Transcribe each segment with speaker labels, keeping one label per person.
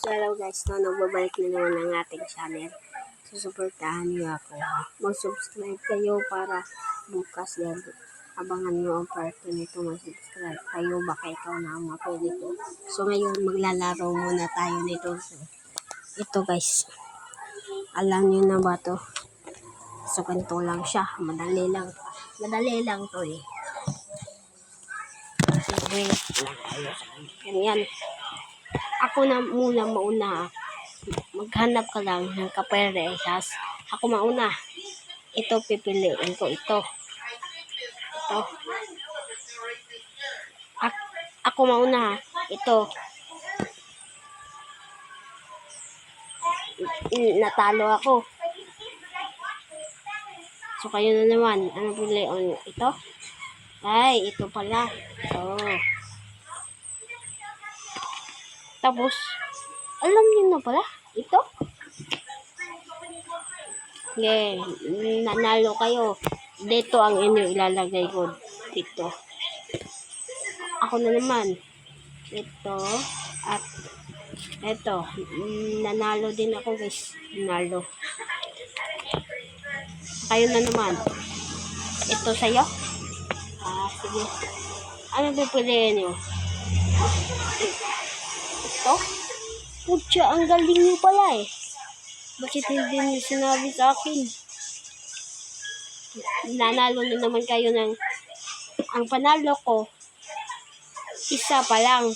Speaker 1: So hello guys, nagbabalik na naman ang ating channel. Susuportahan niyo ako. Mag-subscribe kayo para bukas yan. Abangan niyo ang part nito, mag-subscribe kayo. Baka ikaw na ang mapili ko. So ngayon, maglalaro muna tayo nito. So, ito guys. Alam niyo na ba to? So ganito lang siya. Madali lang. Madali lang to eh. Sige, lang tayo sa ganyan. Ako na muna mauna. Maghanap ka lang ng kaparehas. Ako mauna. Ito pipiliin ko. Ito. Ako mauna. Ito. Natalo ako. So kayo na naman. Ano piliin? Ito? Ay, ito pala. Oh. Tapos, alam niyo na pala, ito. Yeah, nanalo kayo. Dito ang inyo ilalagay ko. Dito. Ako na naman. Ito. At ito. Nanalo din ako guys. Nanalo. Kayo na naman. Ito sa'yo. Sige. Ano pipiliin niyo? Ito? Putya, ang galing niyo pala eh. Bakit hindi niyo sinabi sa akin? Nanalo na naman kayo ng... Ang panalo ko, isa pa lang.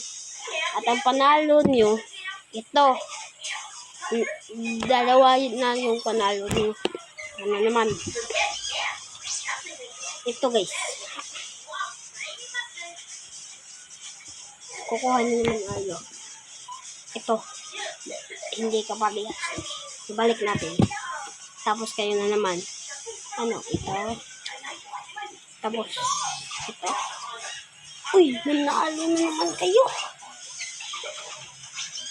Speaker 1: At ang panalo niyo, ito. Dalawa na yung panalo niyo. Ano naman? Ito guys. Kukuha niyo naman ayo. Ito. Hindi ka parehas. Ibalik natin. Tapos kayo na naman. Ano? Ito. Tapos. Ito. Uy! Nanalo na naman kayo.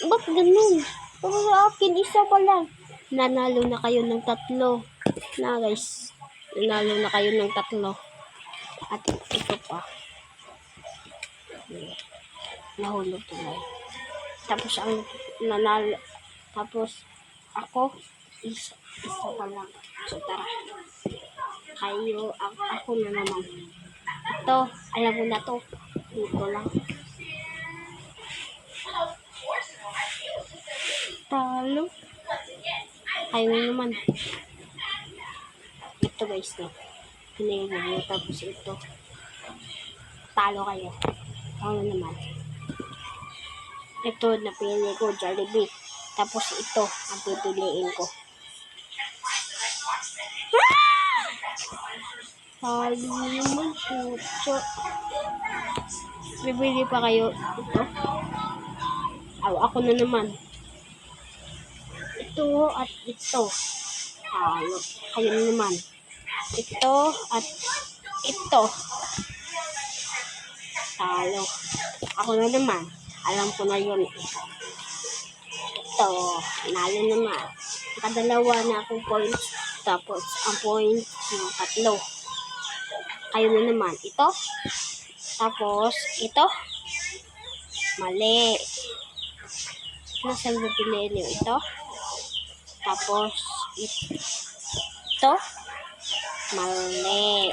Speaker 1: Ba't ganun? Pero sa akin, isa pa lang. Nanalo na kayo ng 3. Na guys. Nanalo na kayo ng 3. At ito pa. Nahulog tuloy. Tapos ang nanalo. Tapos ako isa pa lang. So tara. Kayo ako na naman. Ito, alam mo na to. Ito lang. Talo. Kayo na naman. Ito guys no. Pinili tapos ito. Talo kayo. Ako na naman. Ito, napili ko, Jollibee. Tapos ito, ang pipiliin ko. Hali naman, puto. Bibili pa kayo ito. Ako na naman. Ito at ito. Kayo na naman. Ito at ito. Talo. Ako na naman. Alam ko na yun. Ito. Nalo naman. Nakadalawa na akong points. Tapos, ang points yung 3. Kayo na naman. Ito. Tapos, ito. Mali. Nasaan mo piliin yung ito? Tapos, ito. Mali.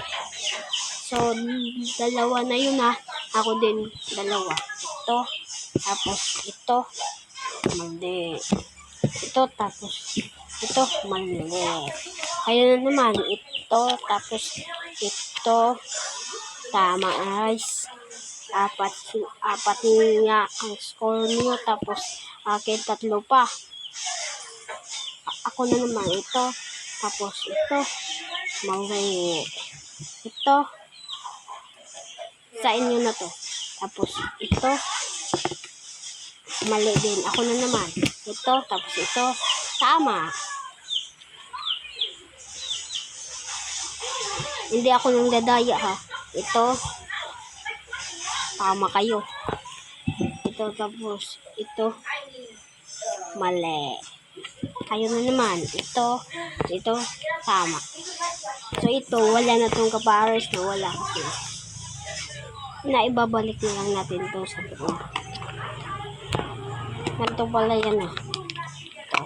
Speaker 1: So, dalawa na yun ha. Ako din, dalawa. Ito. Tapos, ito. Mali. Ito, tapos, ito. Mali. Kayo na naman. Ito, tapos, ito. Tama, guys. 4 nga ang score niyo. Tapos, akin 3 pa. Ako na naman. Ito. Tapos, ito. Mali. Ito. Sa inyo na to. Tapos, ito. Mali din. Ako na naman. Ito. Tapos, ito. Tama. Hindi ako nang dadaya ha. Ito. Tama kayo. Ito. Tapos, ito. Mali. Kayo na naman. Ito. Ito. Tama. So, ito. Wala na tong kapares na wala kasi. Naibabalik na lang natin to sa loob. Ganito pala yan ah. Ito.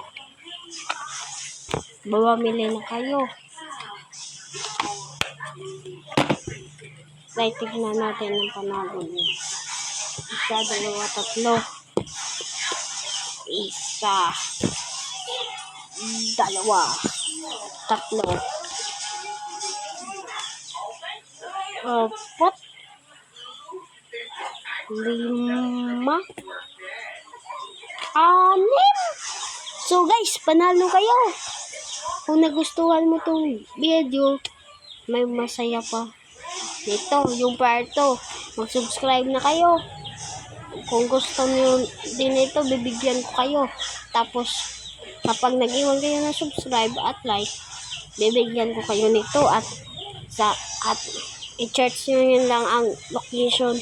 Speaker 1: Bumamili na kayo. Try tignan natin ang panalo niyo. Isa, dalawa, tatlo. Isa. Dalawa. Tatlo. Apat. 5. 6. So guys, panalo kayo. Kung nagustuhan mo tong video, may masaya pa. Ito, yung part 2. Mag-subscribe na kayo. Kung gusto niyo din ito, bibigyan ko kayo. Tapos, kapag nag-iwan kayo ng subscribe at like, bibigyan ko kayo nito at i-search nyo yun lang ang location.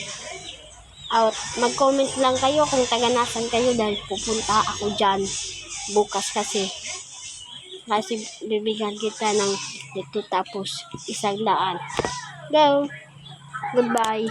Speaker 1: At mag-comment lang kayo kung taga nasan kayo dahil pupunta ako dyan bukas kasi bibigyan kita ng dito tapos 100. Go! Goodbye!